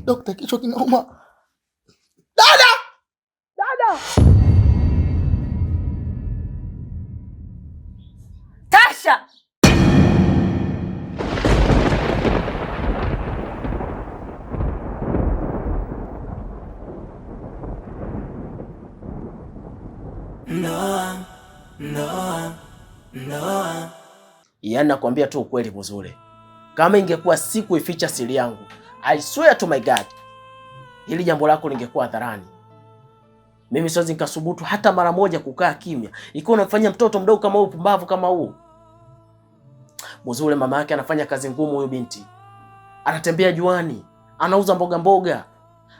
Dokta, kichwa kinauma. Dada! Dada! Tasha! No. Yaani nakwambia tu ukweli Buzule. Kama ingekuwa siku ificha siri yangu, I swear to my God, hili jambo lako lingekuwa hadharani. Mimi siwezi nikasubutu hata mara moja kukaa kimya ikiwa unamfanyia mtoto mdogo kama huyu pumbavu kama huu. Buzule, mama yake anafanya kazi ngumu huyu binti. Anatembea juani, anauza mboga mboga,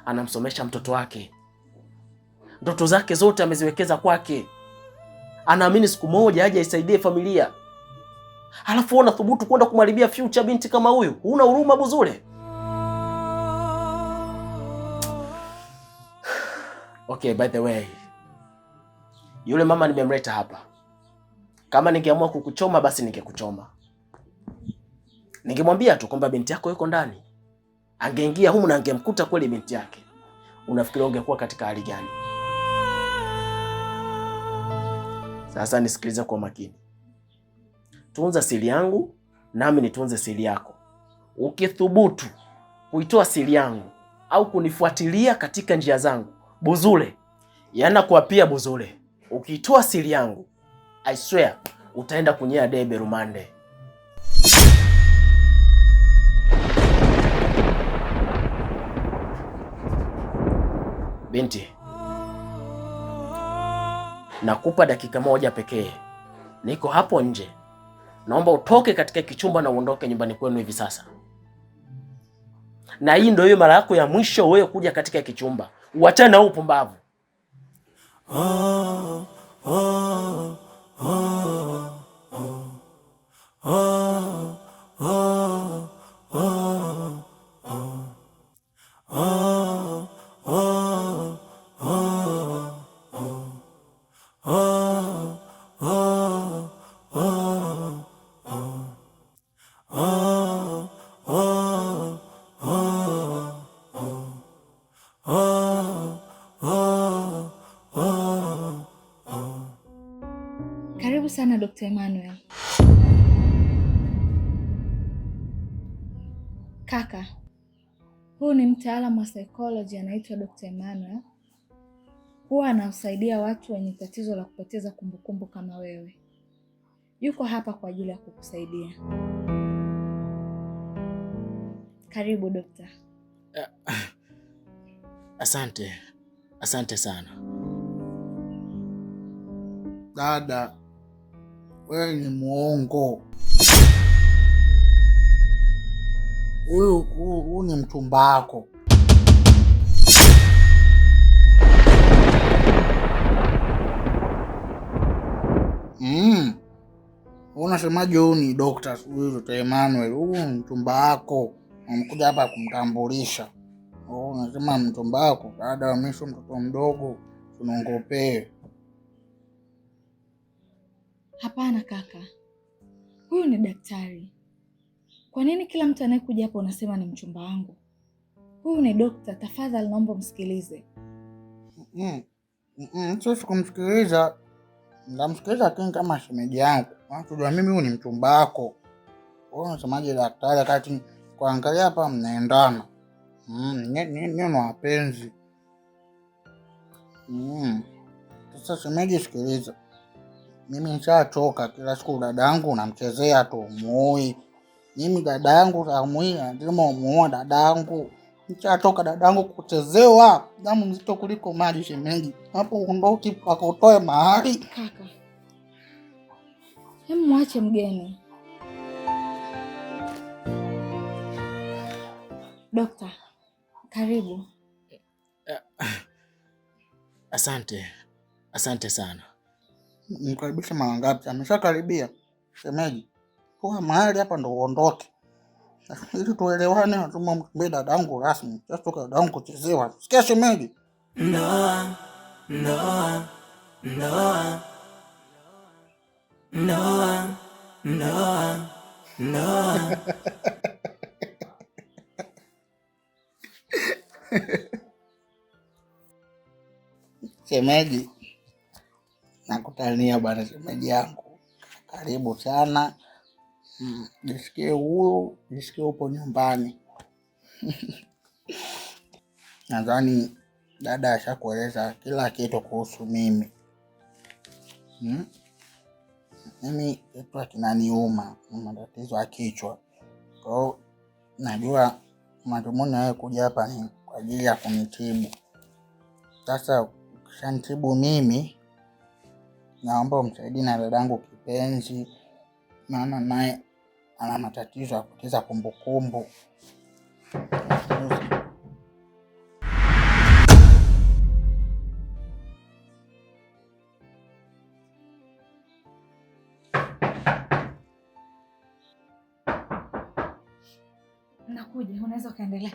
anamsomesha mtoto wake. Ndoto zake zote ameziwekeza kwake. Anaamini siku moja aje aisaidie familia. Halafu unathubutu kwenda kumharibia future binti kama huyu? Huna huruma Buzule? Okay, by the way, yule mama nimemleta hapa. Kama ningeamua kukuchoma basi ningekuchoma. Ningemwambia tu kwamba binti yako yuko ndani. Angeingia humu na angemkuta kweli binti yake. Unafikiri ungekuwa katika hali gani? Sasa nisikilize kwa makini. Tunza siri yangu nami nitunze siri yako. Ukithubutu kuitoa siri yangu au kunifuatilia katika njia zangu, Buzule, yana kuapia Buzule, ukitoa siri yangu, I swear utaenda kunyea debe rumande. Binti, nakupa dakika moja pekee. Niko hapo nje. Naomba utoke katika kichumba na uondoke nyumbani kwenu hivi sasa. Na hii ndio hiyo mara yako ya mwisho wewe kuja katika kichumba. Uachane na upumbavu. Karibu sana Dr. Emmanuel. Kaka, huyu ni mtaalamu wa psychology anaitwa Dr. Emmanuel. Huwa anawasaidia watu wenye tatizo la kupoteza kumbukumbu kama wewe. Yuko hapa kwa ajili ya kukusaidia. Karibu dokta. Asante sana. Dada, wewe ni muongo. Huyu ni mchumba wako. Unasemaje huyu ni Dr. Emmanuel? Huyu ni mchumba wako. Amekuja hapa kumtambulisha. Unasema mchumba wako? Dada, amesho mtoto mdogo, tunaongopee. Hapana kaka. Huyu ni daktari. Kwa nini kila mtu anayekuja hapa unasema ni mchumba wangu? Huyu ni dokta, tafadhali naomba msikilize. Sisi kumsikiliza. Ndamsikiliza tu kama shemeji yangu. Unajua mimi huyu ni mchumba wako. Wewe unasemaje daktari wakati kuangalia hapa mnaendana? Neno wapenzi. Sasa shemeji sikiliza. Mimi nishachoka kila siku dadangu unamchezea tu muoi. Mimi dadangu samui lazima umuoe dadangu. Nishachoka dadangu kuchezewa. Damu nzito kuliko maji shemeji. Hapo undoki akotoe mahali. Kaka, hemu mwache mgeni. Dokta, karibu. Asante sana. Mkaribisha mara ngapi? Ameshakaribia shemeji. Kwa mahali hapa ndo uondoke. Ili tuelewane, natuma mtumbe dadangu rasmi. Sasa toka dadangu kuchezewa. Sikia shemeji. No. Shemeji, nakutania bwana shemeji yangu. Karibu sana. Jisikie huru, jisikie upo nyumbani. Nadhani dada ashakueleza kila kitu kuhusu mimi. Mimi kitu kinaniuma, matatizo ya kichwa. Kwa hiyo najua madhumuni ya kuja hapa ni kwa ajili ya kunitibu. Sasa ukishanitibu mimi, naomba umsaidie na dadangu kipenzi, maana naye ana matatizo ya kupoteza kumbukumbu. Nakuja, unaweza kaendelea.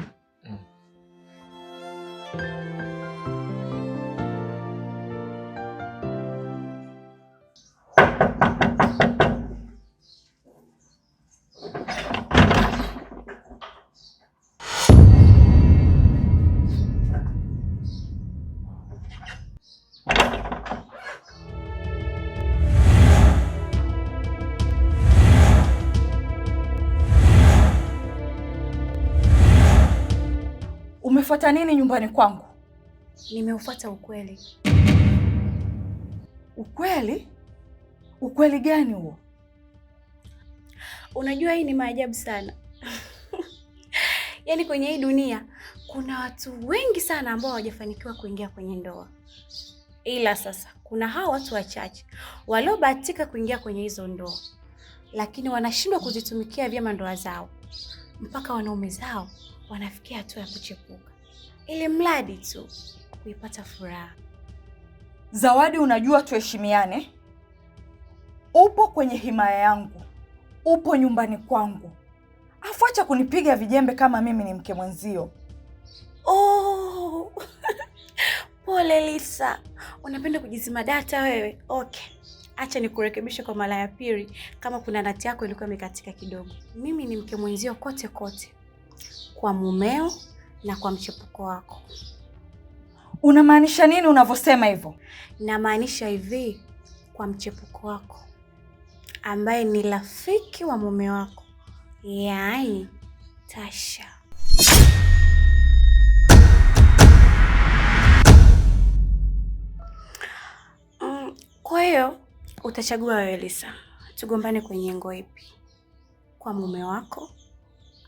Umefuata nini nyumbani kwangu? Nimeufuata ukweli. Ukweli? Ukweli gani huo? Unajua hii ni maajabu sana. Yaani kwenye hii dunia kuna watu wengi sana ambao hawajafanikiwa kuingia kwenye ndoa. Ila sasa kuna hao watu wachache waliobahatika kuingia kwenye hizo ndoa, lakini wanashindwa kuzitumikia vyema ndoa zao. Mpaka wanaume zao wanafikia hatua ya kuchepuka, ili mradi tu kuipata furaha. Zawadi, unajua tuheshimiane. Upo kwenye himaya yangu, upo nyumbani kwangu, afu acha kunipiga vijembe kama mimi ni mke mwenzio. Oh. Pole Lisa, unapenda kujizima data wewe. Okay, acha nikurekebishe kwa mara ya pili kama kuna data yako ilikuwa imekatika kidogo. Mimi ni mke mwenzio kote kote, kwa mumeo na kwa mchepuko wako. Unamaanisha nini unavyosema hivyo? Namaanisha hivi, kwa mchepuko wako ambaye ni rafiki wa mume wako, yaani Tasha. Kwa hiyo utachagua wewe Lisa, tugombane kwenye ngo ipi? Kwa mume wako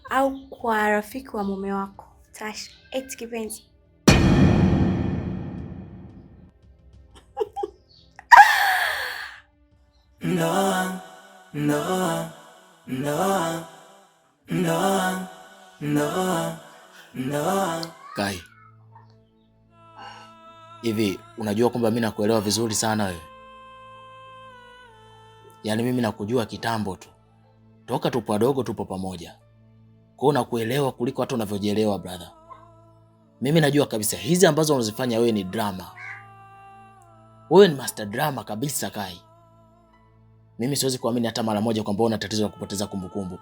au kwa rafiki wa mume wako Tasha? Eti kipenzi. No. Kai, hivi unajua kwamba mimi nakuelewa vizuri sana wewe? Yaani mimi nakujua kitambo tu, toka tupo wadogo tupo pamoja. Kwa hiyo nakuelewa kuliko hata unavyojielewa brother. Mimi najua kabisa hizi ambazo unazifanya wewe ni drama. Wewe ni master drama kabisa Kai. Mimi siwezi kuamini hata mara moja kwamba una tatizo la kupoteza kumbukumbu.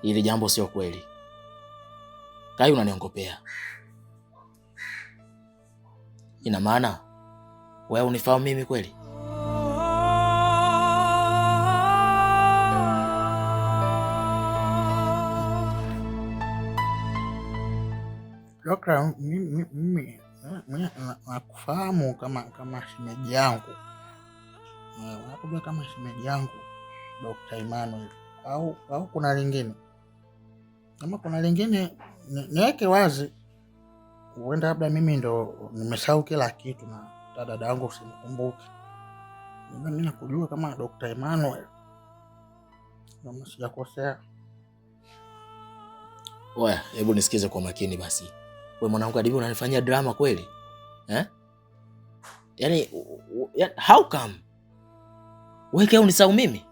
Hili jambo sio kweli. Kai, unaniongopea. Ina maana wewe unifahamu mimi kweli? Dokta, mimi nakufahamu kama shemeji yangu. Unakujua kama shemeji yangu Dr. Emmanuel au kuna lingine? Kama kuna lingine niweke wazi. Huenda labda mimi ndo nimesahau kila kitu na dada yangu usimkumbuke. Mimi nakujua kama Dr. Emmanuel. Kama sijakosea. Oya, hebu nisikize kwa makini basi. Wewe mwanangu hadi unanifanyia drama kweli? Yaani how come? Wewe kama unisahau mimi?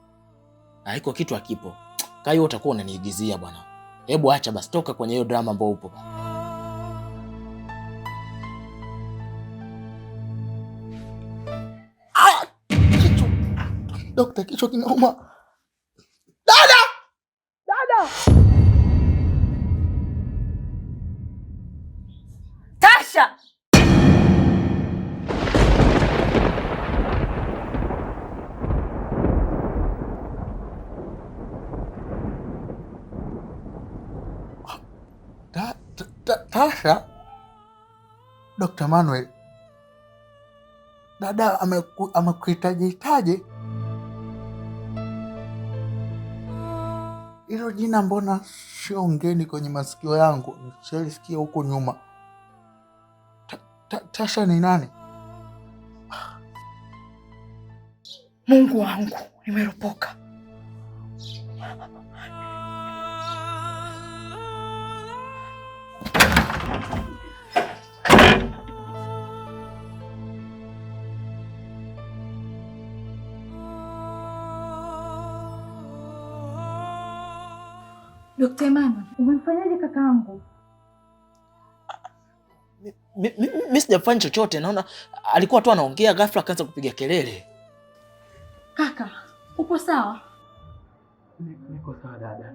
Haiko kitu hakipo. Kai wewe utakuwa unaniigizia bwana. Hebu acha basi, toka kwenye hiyo drama ambayo upo bwana. Dokta, kichwa kinauma. Dada! Tasha! Tasha, Dr. Manuel, dada amekuhitaji. Hilo jina mbona sio ngeni kwenye masikio yangu? Nilisikia huko nyuma. Tasha ni nani? Mungu wangu, nimeropoka. Dr. Emmanuel, umemfanyaje kakaangu? Mimi sijafanya chochote, naona alikuwa tu anaongea ghafla akaanza kupiga kelele. Kaka, upo sawa? Niko sawa dada.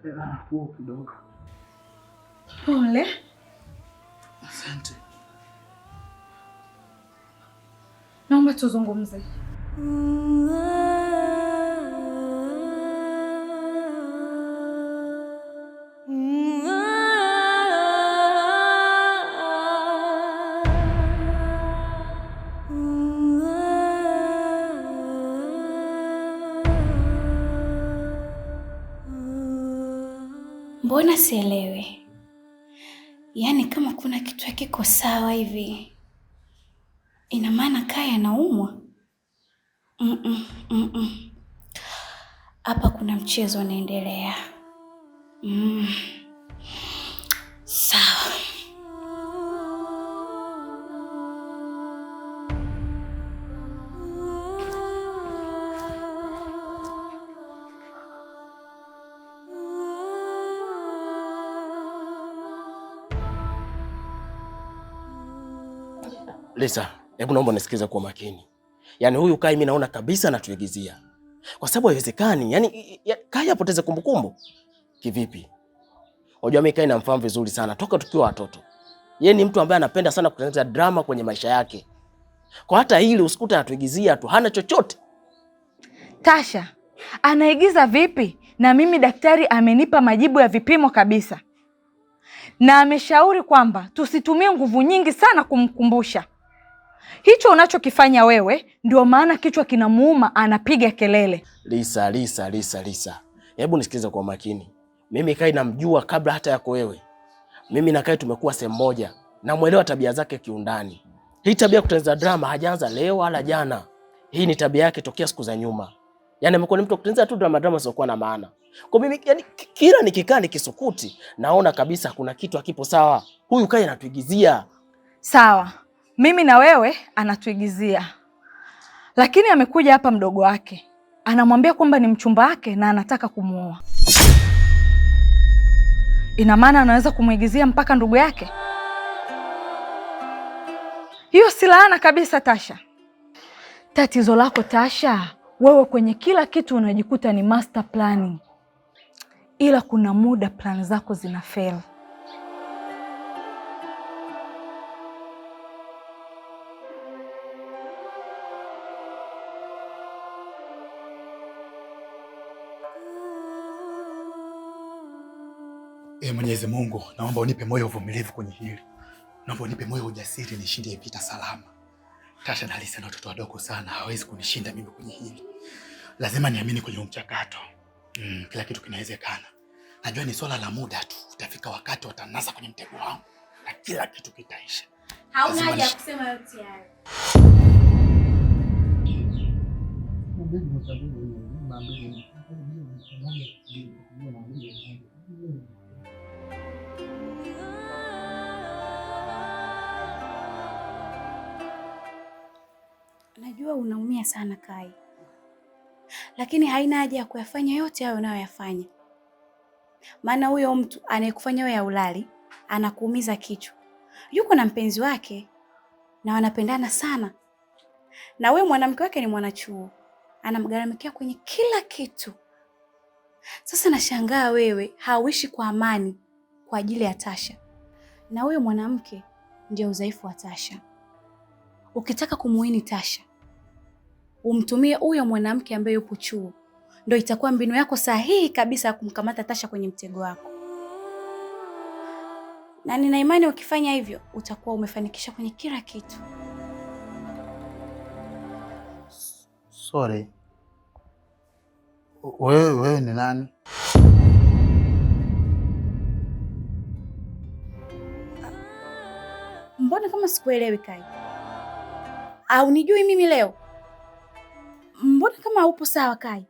Nafuu kidogo. Pole. Asante. Naomba tuzungumze. Mbona sielewi? Yaani kama kuna kitu hakiko sawa hivi. Ina maana Kaya anaumwa? Hapa kuna mchezo unaendelea. Sawa. Lisa, hebu naomba nisikize kwa makini. Yaani huyu Kai mimi naona kabisa anatuigizia. Kwa sababu haiwezekani, yaani Kai apoteze kumbukumbu. Kivipi? Unajua mimi Kai namfahamu vizuri sana toka tukiwa watoto. Yeye ni mtu ambaye anapenda sana kutengeneza drama kwenye maisha yake. Kwa hata hili usikuta anatuigizia tu, hana chochote. Tasha, anaigiza vipi? Na mimi daktari amenipa majibu ya vipimo kabisa. Na ameshauri kwamba tusitumie nguvu nyingi sana kumkumbusha. Hicho unachokifanya wewe ndio maana kichwa kinamuuma anapiga kelele. Lisa. Hebu nisikize kwa makini. Mimi Kai namjua kabla hata yako wewe. Mimi na Kai tumekuwa sehemu moja. Namuelewa tabia zake kiundani. Hii tabia kutengeneza drama hajaanza leo wala jana. Hii ni tabia yake tokea siku za nyuma. Yaani amekuwa ni mtu kutengeneza tu drama siokuwa na maana. Kwa mimi yani kila nikikaa nikisukuti naona kabisa kuna kitu hakipo sawa. Huyu Kai anatuigizia. Sawa. Mimi na wewe anatuigizia. Lakini amekuja hapa mdogo wake. Anamwambia kwamba ni mchumba wake na anataka kumuoa. Ina maana anaweza kumuigizia mpaka ndugu yake? Hiyo si laana kabisa Tasha. Tatizo lako Tasha, wewe kwenye kila kitu unajikuta ni master planning. Ila kuna muda plan zako zina fail. Mwenyezi Mungu, naomba unipe moyo uvumilivu kwenye hili. Naomba unipe moyo ujasiri nishinde vita salama. Tasha na Lisa na watoto wadogo sana, hawezi kunishinda mimi kwenye hili. Lazima niamini kwenye mchakato. Kila kitu kinawezekana. Najua ni swala la muda tu. Utafika wakati watanasa kwenye mtego wangu na kila kitu kitaisha. Hauna haja ya kusema yote hayo. Najua unaumia sana Kai. Lakini haina haja ya kuyafanya yote hayo unayoyafanya. Maana huyo mtu anayekufanya wewe ulali, anakuumiza kichwa. Yuko na mpenzi wake na wanapendana sana. Na wewe mwanamke wake ni mwanachuo. Anamgharamikia kwenye kila kitu. Sasa nashangaa wewe hauishi kwa amani kwa ajili ya Tasha. Na huyo mwanamke ndio udhaifu wa Tasha. Ukitaka kumuini Tasha, umtumie huyo mwanamke ambaye yupo chuo. Ndio itakuwa mbinu yako sahihi kabisa ya kumkamata Tasha kwenye mtego wako. na nina imani ukifanya hivyo utakuwa umefanikisha kwenye kila kitu. Sorry. Wewe ni nani? Mbona kama sikuelewi Kai? Au nijui mimi leo? Mbona kama haupo sawa Kai?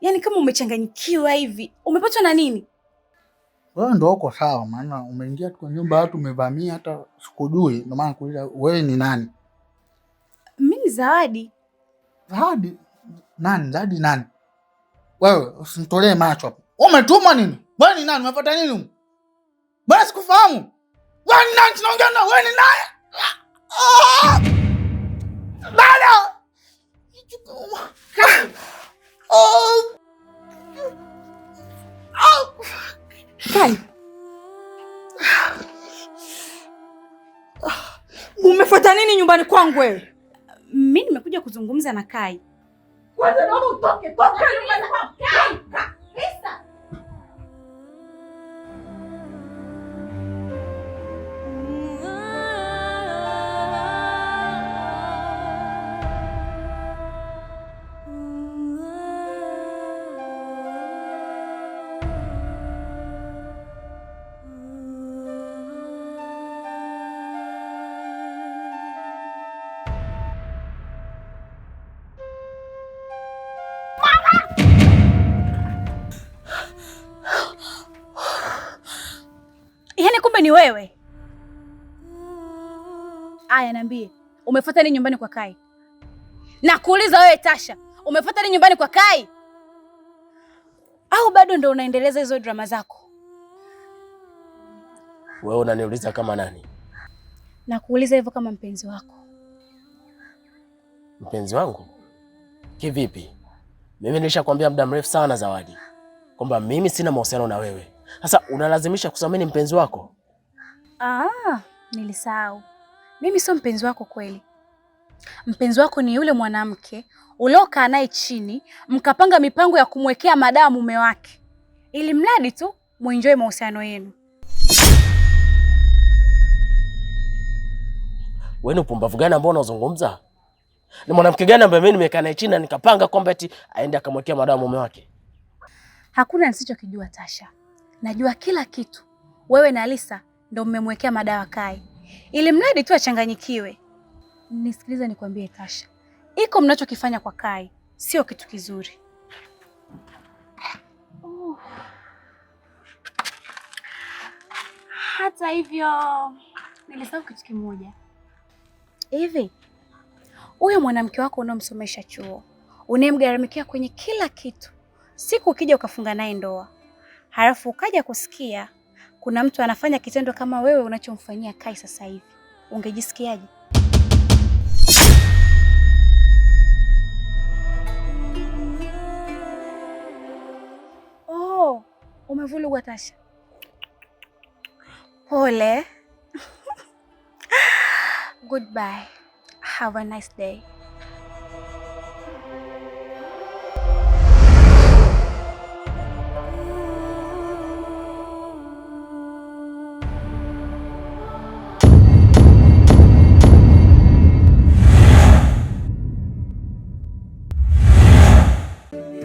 Yaani kama umechanganyikiwa hivi, umepatwa na nini? Wewe ndio uko sawa, maana umeingia kwa nyumba watu umevamia hata sikujui, ndio maana kuuliza wewe ni nani? Mimi Zawadi. Zawadi? Nani? Zawadi nani? Wewe usinitolee macho hapo. Umetuma nini? Wewe ni nani? Umefuata nini? Bwana sikufahamu. Wewe ni nani? Tunaongea na wewe ni nani? Dada! Kai. Umefuata nini nyumbani kwangu wewe? Mimi nimekuja kuzungumza na Kai. Kwanza naomba utoke, toka nyumbani kwangu. Kai. Lisa. Yaani kumbe ni wewe? Aya, niambie, umefuata nini nyumbani kwa Kai? Nakuuliza wewe Tasha, umefuata nini nyumbani kwa Kai? Au bado ndo unaendeleza hizo drama zako? Wewe unaniuliza kama nani? Nakuuliza hivyo kama mpenzi wako. Mpenzi wangu? Kivipi? Mimi nilishakwambia muda mrefu sana Zawadi kwamba mimi sina mahusiano na wewe. Sasa unalazimisha kusamini mpenzi wako? Nilisahau. Mimi sio mpenzi wako kweli. Mpenzi wako ni yule mwanamke uliokaa naye chini, mkapanga mipango ya kumwekea madawa mume wake, ili mradi tu muenjoy mahusiano yenu. Wewe ni upumbavu gani ambao unazungumza? Ni mwanamke gani ambaye mimi nimekaa naye chini na nikapanga kwamba eti aende akamwekea madawa mume wake? Hakuna nisichokijua Tasha. Najua kila kitu. Wewe na Lisa ndio mmemwekea madawa Kai, ili mradi tu achanganyikiwe. Nisikilize nikwambie Tasha, iko mnachokifanya kwa Kai sio kitu kizuri. Hata hivyo nilisahau kitu kimoja. Hivi huyo mwanamke wako unaomsomesha chuo, unemgharamikia kwenye kila kitu, siku ukija ukafunga naye ndoa, halafu ukaja kusikia kuna mtu anafanya kitendo kama wewe unachomfanyia Kai sasa hivi, ungejisikiaje? Oh, umevulugwa Tasha. Pole. Goodbye. Have a nice day.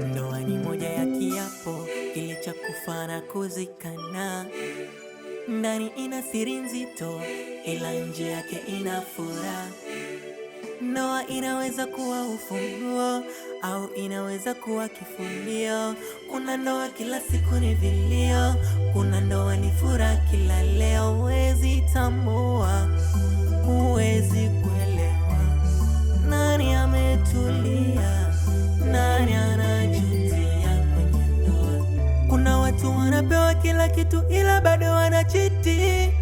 Ndoa ni moja ya kiapo kilicha kufa na kuzikana. Ndani ina siri nzito, ila nje yake ina furaha. Ndoa inaweza kuwa ufunguo au inaweza kuwa kifundio. Kuna ndoa kila siku ni vilio, kuna ndoa ni furaha kila leo. Huwezi tambua, huwezi kuelewa nani ametulia, nani anajutia kwenye ndoa. Kuna watu wanapewa kila kitu ila bado wanachiti,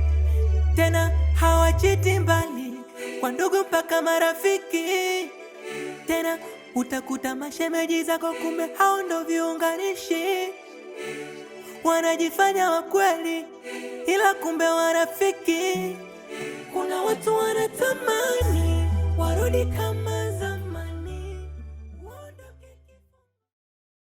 tena hawachiti mbali, kwa ndugu mpaka marafiki. Tena utakuta mashemeji zako kumbe hao ndo viunganishi, wanajifanya wakweli ila kumbe warafiki. Kuna watu wanatamani warudi kama